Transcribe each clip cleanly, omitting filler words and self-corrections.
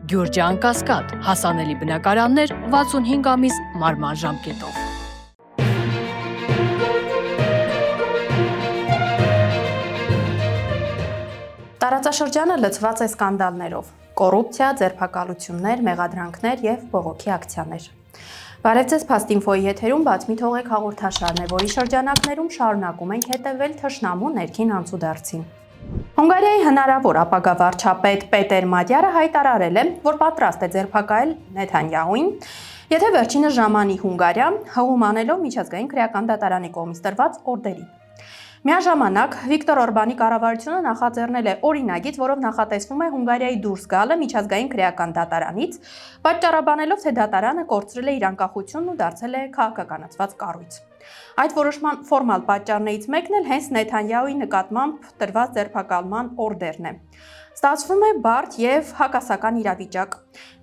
Գյուրջան Կասկադ, հասանելի բնակարաններ 65 ամիս մարման ժամկետով։ Տարածաշրջանը լցված է սկանդալներով, կոռուպցիա, ձերբակալություններ, մեղադրանքներ եւ բողոքի ակցիաներ։ Բարև ձեզ, Փաստինֆոյի եթերում բաց մի թողեք հաղորդաշարն է, որի շրջանակներում շարունակում ենք հետևել թշնամու ներքին անցուդարձին։ Հունգարիայի հնարավոր ապագա վարչապետ Պետեր Մատյարը հայտարարել է, որ պատրաստ է ձերբակայել Նեթանյահուին, եթե վերջինս ժամանի Հունգարիա հղում անելով միջազգային քրեական դատարանի կողմից տրված օրդերի։ Միաժամանակ Վիկտոր Օրբանի կառավարությունը նախաձեռնել է օրինագիծ, որով նախատեսվում է Հունգարիայի դուրս գալը միջազգային քրեական դատարանից, պատճառաբանելով, թե դատարանը կորցրել է իր անկախությունն ու դարձել է քաղաքականացված կառույց։ Այդ որոշման ֆորմալ պատճառներից մեկն էլ հենց Նեթանյահուի նկատմամբ տրված ձերբակալման օրդերն է։ Ստացվում է բարդ եւ հակասական իրավիճակ։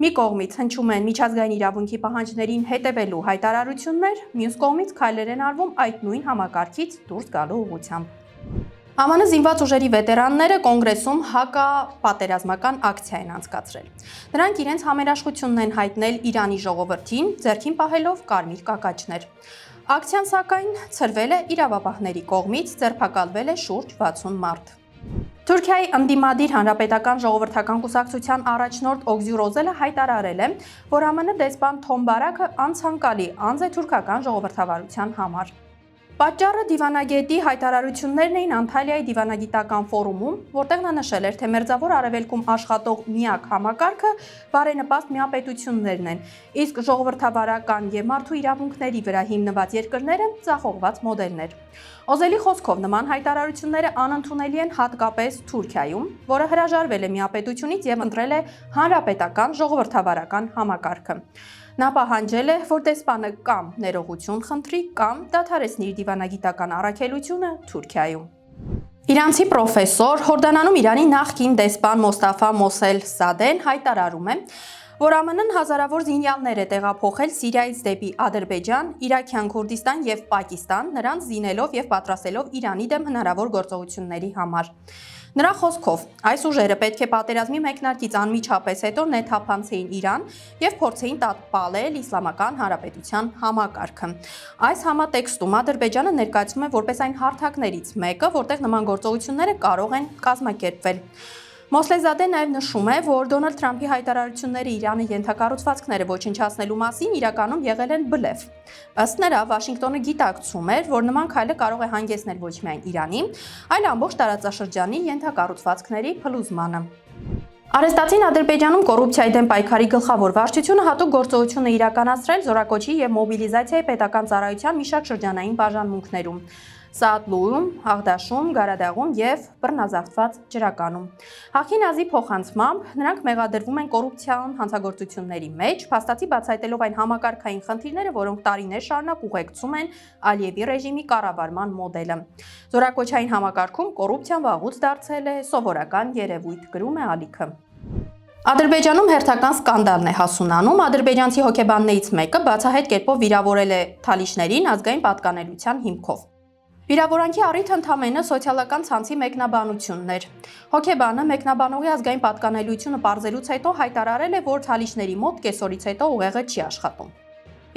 Մի կողմից հնչում են միջազգային իրավունքի պահանջներին հետևելու հայտարարություններ, մյուս կողմից քայլեր են արվում այդ նույն համակարգից դուրս գալու ուղղությամբ։ ԱՄՆ զինված ուժերի վետերանները կոնգրեսում հակապատերազմական ակցիա են անցկացրել։ Նրանք իրենց համերաշխությունն են հայտնել Իրանի ժողովրդին, ձեռքին պահելով կարմիր կակաչներ։ Ակցիան սակայն ցրվել է իրավապահների կողմից, ձերբակալվել է շուրջ 60 մարդ։ Թուրքիայի ընդդիմադիր հանրապետական ժողովրդական կուսակցության առաջնորդ Օգզյուր Օզելը հայտարարել է, որ ԱՄՆ դեսպան Թոմ Բարաքը անցանկալի անձ է թուրքական ժողովրդավարության համար։ Պատճառը դիվանագետի հայտարարություններն էին Անտալիայի դիվանագիտական ֆորումում, որտեղ նա նշել էր, թե Մերձավոր Արևելքում աշխատող միակ համակարգը բարենպաստ միապետություններն են, իսկ ժողովրդավարական եւ մարդու իրավունքների վրա հիմնված երկրները ձախողված մոդելներ։ Օզելի խոսքով նման հայտարարությունները անընդունելի են հատկապես Թուրքիայում, որը հրաժարվել է միապետությունից եւ ընտրել է հանրապետական ժողովրդավարական համակարգը։ Նա պահանջել է, որ դեսպանը կամ ներողություն խնդրի, կամ դադարեցնի իր դիվանագիտական առաքելությունը Թուրքիայում։ Իրանցի պրոֆեսոր, Հորդանանում Իրանի նախկին դեսպան Մոստաֆա Մոսել Սադեն հայտարարում է, որ ԱՄՆ-ն հազարավոր զինյալներ է տեղափոխել Սիրիայից դեպի Ադրբեջան, Իրաքյան Քուրդիստան եւ Պակիստան, նրանց զինելով եւ պատրաստելով Իրանի դեմ հնարավոր գործողությունների համար։ Նրա խոսքով, այս ուժերը պետք է պատերազմի մեկնարկից անմիջապես հետո նեթափանցեին Իրան եւ փորձեին տապալել Իսլամական Հանրապետության համակարգը։ Այս համատեքստում Ադրբեջանը ներկայացվում է որպես այն հարթակներից մեկը, որտեղ նման գործողությունները կարող են կազմակերպվել։ Մոսլեզադեն նաև նշում է, որ Դոնալդ Թրամփի հայտարարությունները Իրանի ենթակառուցվածքները ոչնչացնելու մասին իրականում եղել են բլեֆ։ Ըստ նրա, Վաշինգտոնը գիտակցում էր, որ նման քայլը կարող է հանգեցնել ոչ միայն Իրանի, այլ ամբողջ տարածաշրջանի ենթակառուցվածքների փլուզմանը։ Արեստացին Ադրբեջանում կոռուպցիայի դեմ պայքարի գլխավոր վարչությունը հատուկ գործողություն է իրականացրել զորակոչի եւ մոբիլիզացիայի պետական ծառայության մի շարք շրջանային բաժանմունքներում։ Սաատլուում, Աղդաշում, Գարադաղում եւ բռնազավթված ջրականում։ Հախինազի փոխանցմամբ նրանք մեղադրվում են կոռուպցիոն հանցագործությունների մեջ, փաստացի բացահայտելով այն համակարգային խնդիրները, որոնք տարիներ շարունակ ուղեկցում են Ալիևի ռեժիմի կառավարման մոդելը։ Զորակոչային համակարգում կոռուպցիան վաղուց դարձել է սովորական երևույթ, գրում է Ալիքը։ Ադրբեջանում հերթական սկանդալն է հասունանում, ադրբեջանցի հոգեբաններից մեկը բացահայտ կերպով վիրավորել է թալիշներին ազգային պատկանելիության հիմքով։ Վիրավորանքի առիթը ընդամենը սոցիալական ցանցի մեկնաբանությունն էր։ Հոգեբանը մեկնաբանողի ազգային պատկանելիությունը պարզելուց հետո հայտարարել է, որ թալիշների մոտ կեսօրից հետո ուղեղը չի աշխատում։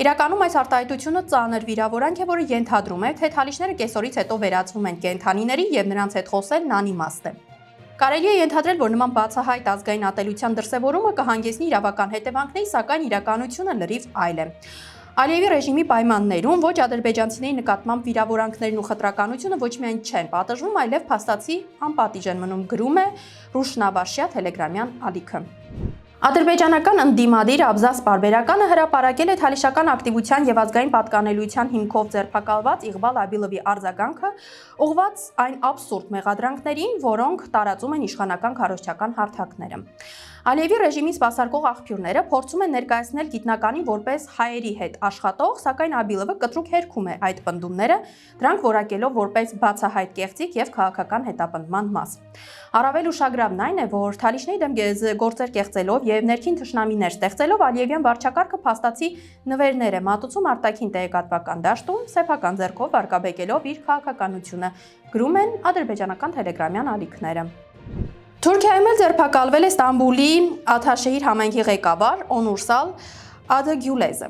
Իրականում այս արտահայտությունը ծանր վիրավորանք է, որը ենթադրում է, թե թալիշները կեսօրից հետո վերածվում են կենդանիների եւ նրանց հետ խոսելն անիմաստ է։ Կարելի է ենթադրել, որ նման բացահայտ ազգային ատելության դրսևորումը կհանգեցնի իրավական հետևանքների, սակայն իրականությունը լրիվ այլ է։ Ալիևի ռեժիմի պայմաններում ոչ ադրբեջանցիների նկատմամբ վիրավորանքներն ու խտրականությունը ոչ միայն չեն պատժվում, այլև փաստացի անպատիժ են մնում, գրում է Ռուշնավաշյա թելեգրամյան ալիքը։ Ադրբեջանական ընդդիմադիր Աբզաս պարբերականը հրապարակել է թալիշական ակտիվության եւ ազգային պատկանելիության հիմքով ձերբակալված Իղբալ Աբիլովի արձագանքը, ուղղված այն աբսուրդ մեղադրանքներին, որոնք տարածում են իշխանական քարոզչական հարթակները։ Ալիևի ռեժիմի սպասարկող աղբյուրները փորձում են ներկայացնել գիտնականին որպես հայերի հետ աշխատող, սակայն Աբիլովը կտրուկ հերքում է այդ պնդումները, դրանք որակելով որպես բացահայտ կեղծիք եւ քաղաքական հետապնդման մաս։ Առավել ուշագրավն այն է, որ թալիշների դեմ գործեր կեղծելով եւ ներքին թշնամիներ ստեղծելով Ալիևյան վարչակարգը փաստացի նվերներ է մատուցում արտաքին տեղեկատվական դաշտում, սեփական ձեռքով վարկաբեկելով իր քաղաքականությունը, գրում են ադրբեջանական թելեգրամյան ալիքները։ Թուրքիայում էլ ձերբակալվել է Ստամբուլի Աթաշեհիր համայնքի ղեկավար Օնուրսալ Ադգյուլեզը։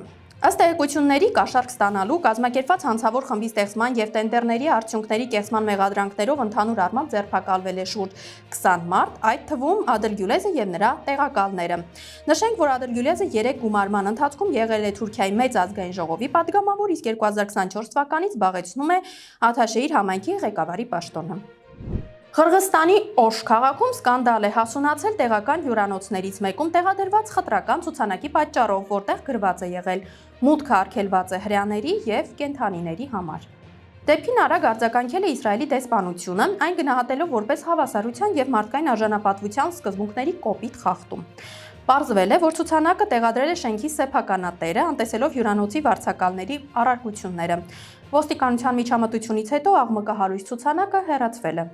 Ըստ տեղեկությունների կաշառք ստանալու, կազմակերպված հանցավոր խմբի ստեղծման եւ տենդերների արդյունքների կեսման մեղադրանքներով ընդհանուր առմամբ ձերբակալվել է շուրջ 20 մարդ, այդ թվում Ադգյուլեզը եւ նրա տեղակալները։ Նշենք, որ Ադգյուլեզը 3 գումարման ընթացքում եղել է Թուրքիայի մեծ ազգային ժողովի падգամավոր, իսկ 2024 թվականից զբաղեցնում է Աթաշեհիր համայնքի ղեկավարի պաշտոնը։ Қырғызստանի Օշ քաղաքում սկանդալ է հասունացել տեղական հյուրանոցներից մեկում տեղադրված խտրական ցուցանակի պատճառով, որտեղ գրված է եղել «Մուտքը արգելված է հրեաների եւ կենդանիների համար»։ Դեպքին արագ արձագանքել է Իսրայելի դեսպանությունը, այն գնահատելով որպես հավասարության եւ մարդկային արժանապատվության սկզբունքների կոպիտ խախտում։ Պարզվել է, որ ցուցանակը տեղադրել է շենքի սեփականատերը, անտեսելով հյուրանոցի վարձակալների առարկությունները։ Ոստիկանության միջամտությունից հետո աղմկահարույց ցուցանակը հեռացվել է։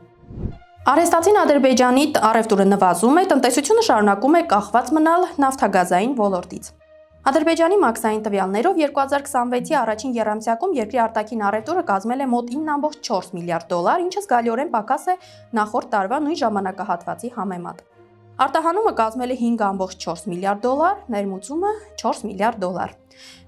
Արհեստացին Ադրբեջանի առևտուրը նվազում է, տնտեսությունը շարունակում է կախված մնալ նավթագազային ոլորտից։ Ադրբեջանի մաքսային տվյալներով 2026-ի առաջին եռամսյակում երկրի արտաքին առևտուրը կազմել է մոտ 9.4 միլիարդ դոլար, ինչը զգալիորեն պակաս է նախորդ տարվա նույն ժամանակահատվածի համեմատ։ Արտահանումը կազմել է 5.4 միլիարդ դոլար, ներմուծումը 4 միլիարդ դոլար։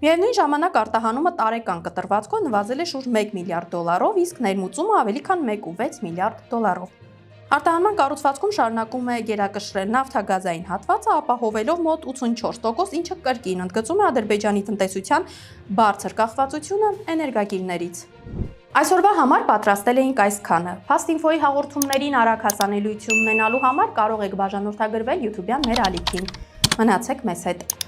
Միևնույն ժամանակ արտահանումը տարեկան կտրվածքով նվազել է շուրջ 1 միլիարդ դոլարով, իսկ ներմուծումը ավելի քան 1.6 միլիարդ դոլարով։ Արտահանման կառուցվածքում շարունակում է գերակշռել նավթագազային հատվածը, ապահովելով մոտ 84%, ինչը կրկին ընդգծում է Ադրբեջանի տնտեսության բարձր կախվածությունը էներգակիրներից։ Այսօրվա համար պատրաստել էինք այսքանը։ Fast-Info-ի հաղորդումներին արագ հասանելիություն ունենալու համար կարող եք բաժանորդագրվել YouTube-յան մեր ալիքին։ Մնացեք մեզ հետ։